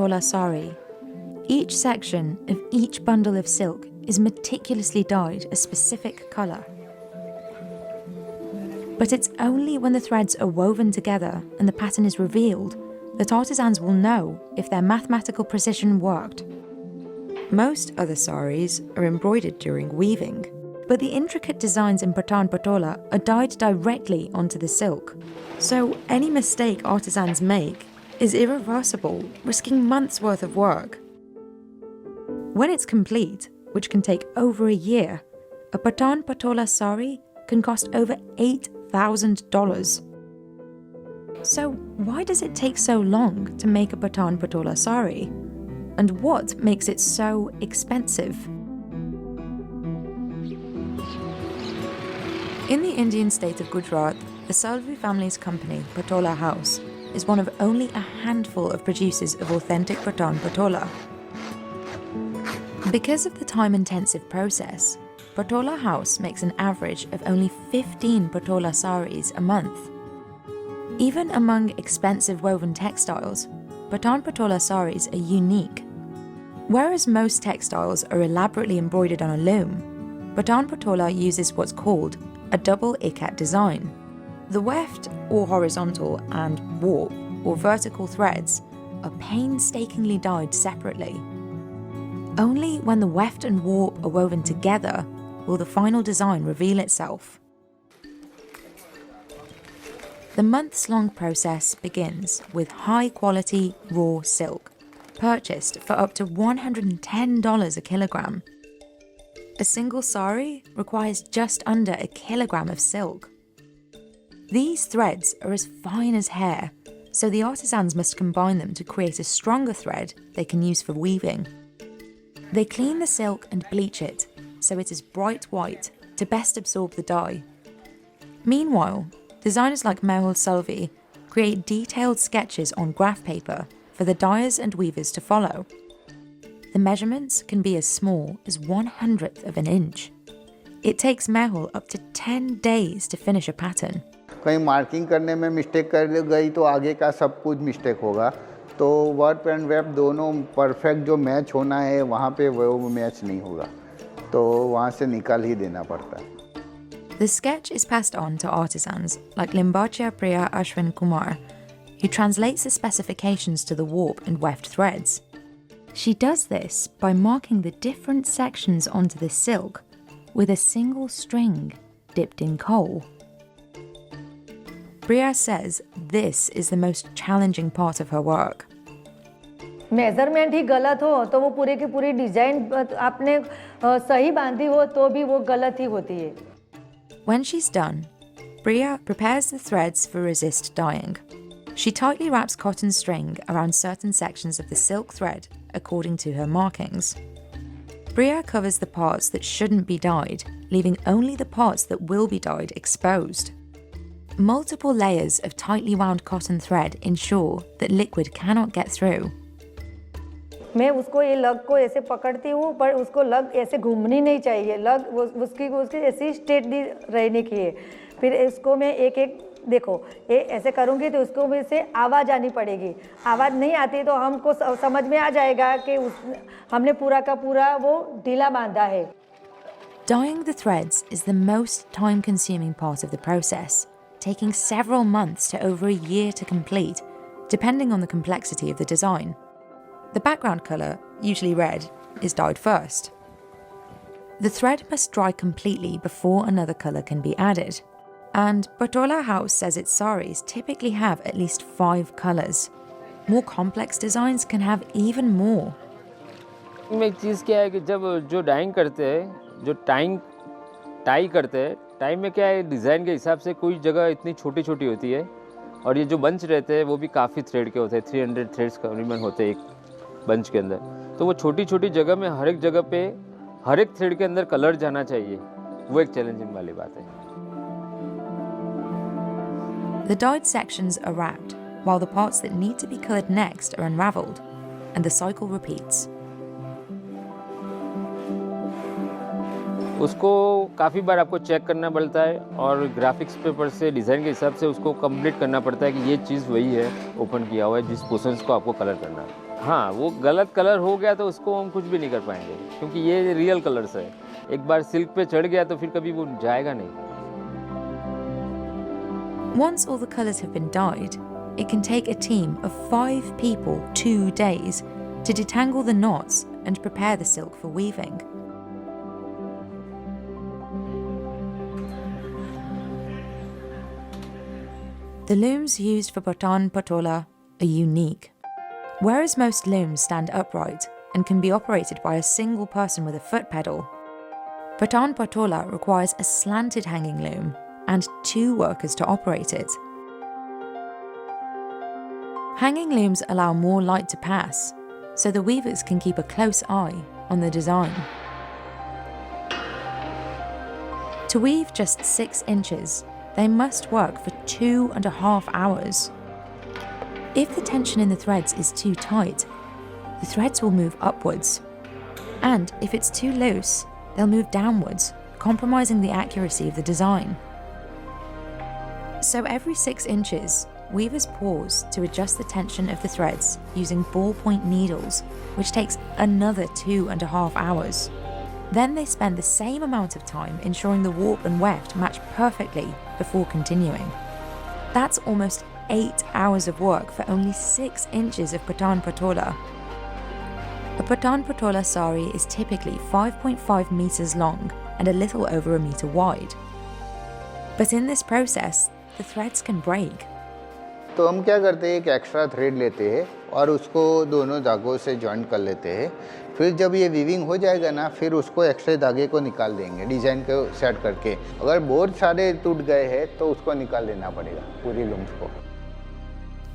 Patola saree. Each section of each bundle of silk is meticulously dyed a specific colour. But it's only when the threads are woven together and the pattern is revealed that artisans will know if their mathematical precision worked. Most other saris are embroidered during weaving, but the intricate designs in Patan Patola are dyed directly onto the silk. So any mistake artisans make is irreversible, risking months' worth of work. When it's complete, which can take over a year, a Patan Patola saree can cost over $8,000. So why does it take so long to make a Patan Patola saree? And what makes it so expensive? In the Indian state of Gujarat, the Salvi family's company, Patola House, is one of only a handful of producers of authentic Patan Patola. Because of the time-intensive process, Patola House makes an average of only 15 Patola sarees a month. Even among expensive woven textiles, Patan Patola sarees are unique. Whereas most textiles are elaborately embroidered on a loom, Patan Patola uses what's called a Double-ikat design. The weft, or horizontal, and warp, or vertical threads are painstakingly dyed separately. Only when the weft and warp are woven together will the final design reveal itself. The months-long process begins with high-quality raw silk, purchased for up to $110 a kilogram. A single saree requires just under a kilogram of silk. These threads are as fine as hair, so the artisans must combine them to create a stronger thread they can use for weaving. They clean the silk and bleach it, so it is bright white to best absorb the dye. Meanwhile, designers like Mehul Salvi create detailed sketches on graph paper for the dyers and weavers to follow. The measurements can be as small as 1/100th of an inch. It takes Mehul up to 10 days to finish a pattern. कहीं marking करने में mistake कर गई तो आगे का सब कुछ मिस्टेक होगा, तो वर्प एंड वेब दोनों परफेक्ट जो मैच होना है वहाँ पे वो मैच नहीं होगा, तो वहाँ से निकाल ही देना पड़ता है. The sketch is passed on to artisans like Limbachya Priya Ashwin Kumar, who translates the specifications to the warp and weft threads. She does this by marking the different sections onto the silk with a single string dipped in coal. Priya says this is the most challenging part of her work. Measurement ही गलत हो तो वो पूरे की पूरी design आपने सही बांधी हो तो भी वो गलत ही होती है. When she's done, Priya prepares the threads for resist dyeing. She tightly wraps cotton string around certain sections of the silk thread according to her markings. Priya covers the parts that shouldn't be dyed, leaving only the parts that will be dyed exposed. Multiple layers of tightly wound cotton thread ensure that liquid cannot get through. मैं उसको ये लग को ऐसे पकड़ती हूँ, पर उसको लग ऐसे घूमनी नहीं चाहिए, लग उसकी ऐसी स्ट्रेट रहने की है. फिर इसको मैं एक एक देखो ये ऐसे करूँगी तो उसको में से आवाज़ आनी पड़ेगी. आवाज़ नहीं आती तो हमको समझ में आ जाएगा कि हमने पूरा का पूरा वो ढीला बांधा है. Dyeing the threads is the most time-consuming part of the process, taking several months to over a year to complete, depending on the complexity of the design. The background colour, usually red, is dyed first. The thread must dry completely before another colour can be added. And Patola House says its sarees typically have at least 5 colours. More complex designs can have even more. में एक चीज़ क्या है कि जब जो dying करते हैं, जो टाई करते हैं, टाई में क्या है डिज़ाइन के हिसाब से कोई जगह इतनी छोटी छोटी होती है और ये जो बंच रहते हैं वो भी काफ़ी थ्रेड के होते हैं, 300 थ्रेड्स करीबन होते हैं एक बंच के अंदर. तो वो छोटी छोटी जगह में हर एक जगह पे हर एक थ्रेड के अंदर कलर जाना चाहिए, वो एक चैलेंजिंग वाली बात है. The dyed sections are wrapped, while the parts that need to be coloured next are unravelled, and the cycle repeats. उसको काफ़ी बार आपको चेक करना पड़ता है और ग्राफिक्स पेपर से डिज़ाइन के हिसाब से उसको कंप्लीट करना पड़ता है कि ये चीज़ वही है ओपन किया हुआ है जिस पोर्शंस को आपको कलर करना है. हाँ, वो गलत कलर हो गया तो उसको हम कुछ भी नहीं कर पाएंगे, क्योंकि ये रियल कलर्स है। एक बार सिल्क पे चढ़ गया तो फिर कभी वो जाएगा नहीं। Once all the colours have been dyed, it can take a team of 5 people 2 days to detangle the knots and prepare the silk for weaving. The looms used for Patan Patola are unique. Whereas most looms stand upright and can be operated by a single person with a foot pedal, Patan Patola requires a slanted hanging loom and 2 workers to operate it. Hanging looms allow more light to pass, so the weavers can keep a close eye on the design. To weave just 6 inches, they must work for 2.5 hours. If the tension in the threads is too tight, the threads will move upwards. And if it's too loose, they'll move downwards, compromising the accuracy of the design. So every 6 inches, weavers pause to adjust the tension of the threads using ballpoint needles, which takes another 2.5 hours. Then they spend the same amount of time ensuring the warp and weft match perfectly before continuing. That's almost 8 hours of work for only 6 inches of Patan Patola. A Patan Patola saree is typically 5.5 meters long and a little over a meter wide. But in this process, the threads can break. तो हम क्या करते हैं, एक extra thread लेते हैं और उसको दोनों धागों से जॉइंट कर लेते हैं। फिर जब ये वीविंग हो जाएगा ना, फिर उसको एक्स्ट्रा धागे को निकाल देंगे डिज़ाइन को सेट करके। अगर बहुत सारे टूट गए हैं तो उसको निकाल देना पड़ेगा पूरी लूम्स को।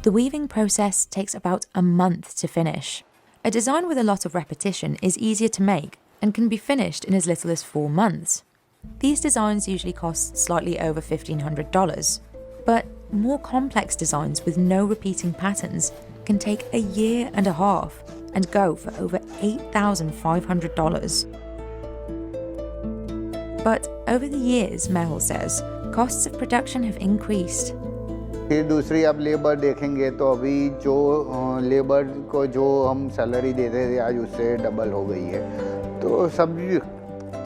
The weaving process takes about a month to finish. A design with a lot of repetition is easier to make and can be finished in as little as 4 months. These designs usually cost slightly over $1,500, but more complex designs with no repeating patterns can take a year and a half and go for over $8,500. But over the years, Mehul says, costs of production have increased. फिर दूसरी आप labour देखेंगे तो अभी जो labour को जो हम सैलरी देते थे आज उससे डबल हो गई है, तो सब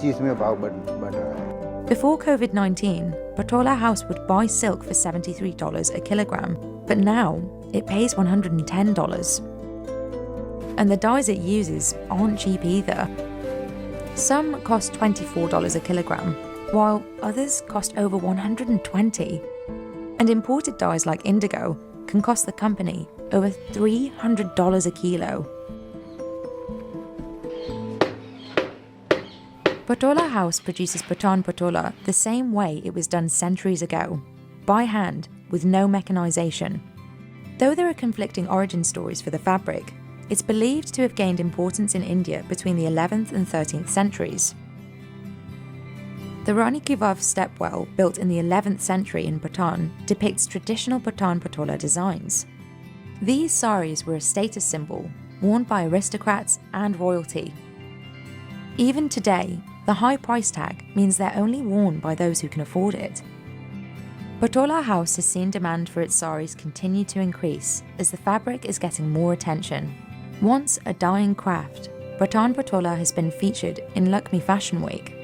चीज़ में भाव बढ़ रहा है। Before COVID-19, Patola House would buy silk for $73 a kilogram, but now it pays $110. And the dyes it uses aren't cheap either. Some cost $24 a kilogram, while others cost over $120. And imported dyes like indigo can cost the company over $300 a kilo. Patola House produces Patan Patola the same way it was done centuries ago, by hand, with no mechanization. Though there are conflicting origin stories for the fabric, it's believed to have gained importance in India between the 11th and 13th centuries. The Rani Ki Vav stepwell, built in the 11th century in Patan, depicts traditional Patan Patola designs. These saris were a status symbol, worn by aristocrats and royalty. Even today, the high price tag means they're only worn by those who can afford it. Patola House has seen demand for its saris continue to increase as the fabric is getting more attention. Once a dying craft, Patan Patola has been featured in Lakshmi Fashion Week.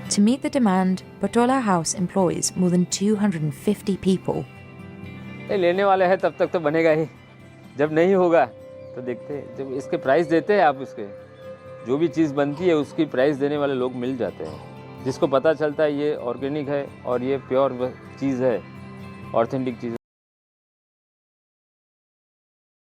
To meet the demand, Patola House employs more than 250 people. लेने वाले हैं तब तक तो बनेगा ही, जब नहीं होगा तो देखते हैं। जब इसके प्राइस देते हैं आप, उसके जो भी चीज़ बनती है उसकी प्राइस देने वाले लोग मिल जाते हैं, जिसको पता चलता है ये ऑर्गेनिक है और ये प्योर चीज़ है, ऑथेंटिक चीज़ है।